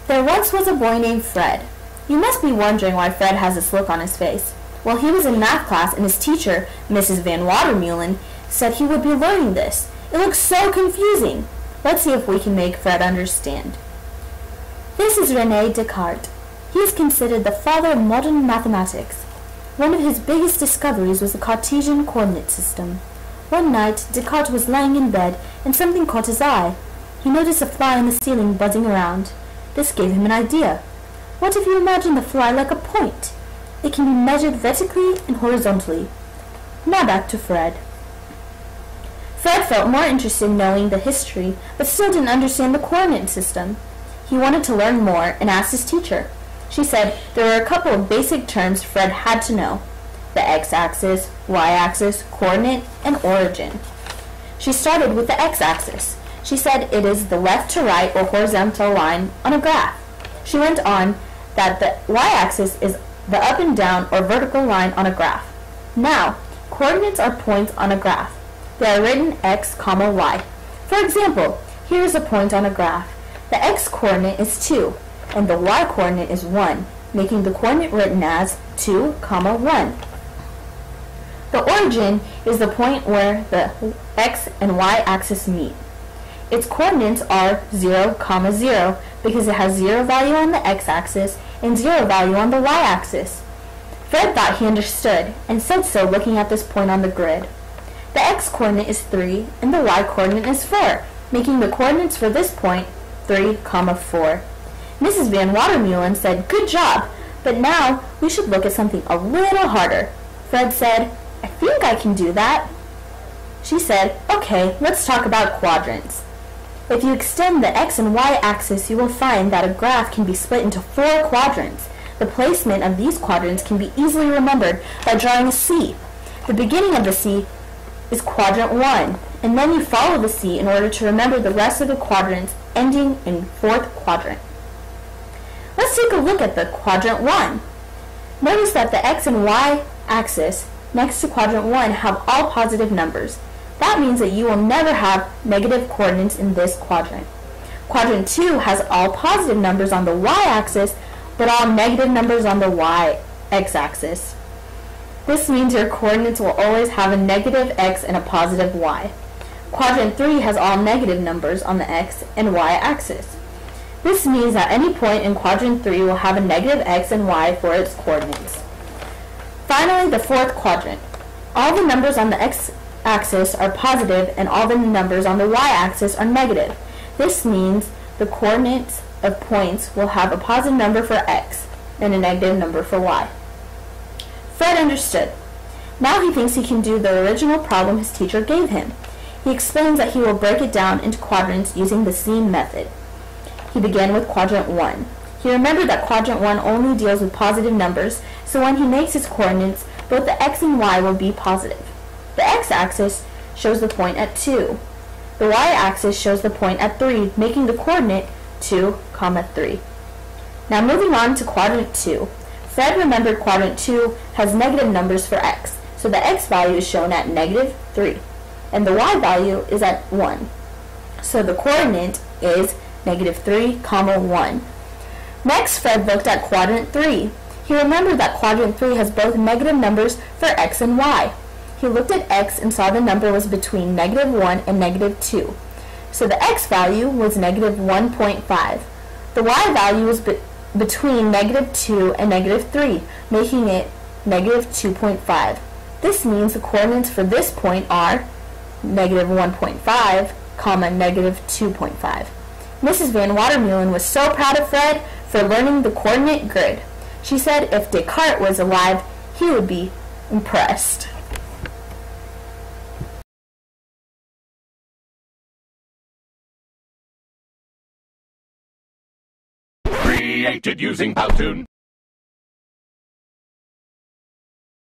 There once was a boy named Fred. You must be wondering why Fred has this look on his face. Well, he was in math class and his teacher, Mrs. Van Watermeulen, said he would be learning this. It looks so confusing. Let's see if we can make Fred understand. This is Rene Descartes. He is considered the father of modern mathematics. One of his biggest discoveries was the Cartesian coordinate system. One night, Descartes was lying in bed and something caught his eye. He noticed a fly on the ceiling buzzing around. This gave him an idea. What if you imagine the fly like a point? It can be measured vertically and horizontally. Now back to Fred. Fred felt more interested in knowing the history, but still didn't understand the coordinate system. He wanted to learn more and asked his teacher. She said there were a couple of basic terms Fred had to know: the x-axis, y-axis, coordinate, and origin. She started with the x-axis. She said it is the left to right or horizontal line on a graph. She went on that the y-axis is the up and down or vertical line on a graph. Now, coordinates are points on a graph. They are written x, y. For example, here is a point on a graph. The x-coordinate is 2, and the y-coordinate is 1, making the coordinate written as 2, 1. The origin is the point where the x and y-axis meet. Its coordinates are 0, 0, because it has 0 value on the x-axis and 0 value on the y-axis. Fred thought he understood, and said so looking at this point on the grid. The x-coordinate is 3, and the y-coordinate is 4, making the coordinates for this point 3, 4. Mrs. Van Watermeulen said, "Good job, but now we should look at something a little harder." Fred said, "I think I can do that." She said, "Okay, let's talk about quadrants." If you extend the x and y axis, you will find that a graph can be split into 4 quadrants. The placement of these quadrants can be easily remembered by drawing a C. The beginning of the C is quadrant 1, and then you follow the C in order to remember the rest of the quadrants ending in 4th quadrant. Let's take a look at the quadrant 1. Notice that the x and y axis next to quadrant 1 have all positive numbers. That means that you will never have negative coordinates in this quadrant. Quadrant 2 has all positive numbers on the y-axis, but all negative numbers on the x-axis. This means your coordinates will always have a negative x and a positive y. Quadrant 3 has all negative numbers on the x and y axis. This means that any point in quadrant 3 will have a negative x and y for its coordinates. Finally, the 4th quadrant. All the numbers on the x-axis are positive and all the numbers on the y-axis are negative. This means the coordinates of points will have a positive number for x and a negative number for y. Fred understood. Now he thinks he can do the original problem his teacher gave him. He explains that he will break it down into quadrants using the same method. He began with quadrant 1. He remembered that quadrant 1 only deals with positive numbers, so when he makes his coordinates, both the x and y will be positive. The x-axis shows the point at 2. The y-axis shows the point at 3, making the coordinate 2, 3. Now moving on to quadrant 2. Fred remembered quadrant 2 has negative numbers for x, so the x value is shown at negative 3, and the y value is at 1. So the coordinate is negative 3, 1. Next, Fred looked at quadrant 3. He remembered that quadrant 3 has both negative numbers for x and y. He looked at x and saw the number was between negative 1 and negative 2. So the x value was negative 1.5. The y value was between negative 2 and negative 3, making it negative 2.5. This means the coordinates for this point are negative 1.5, negative 2.5. Mrs. Van Watermeulen was so proud of Fred for learning the coordinate grid. She said if Descartes was alive, he would be impressed. Created using Powtoon.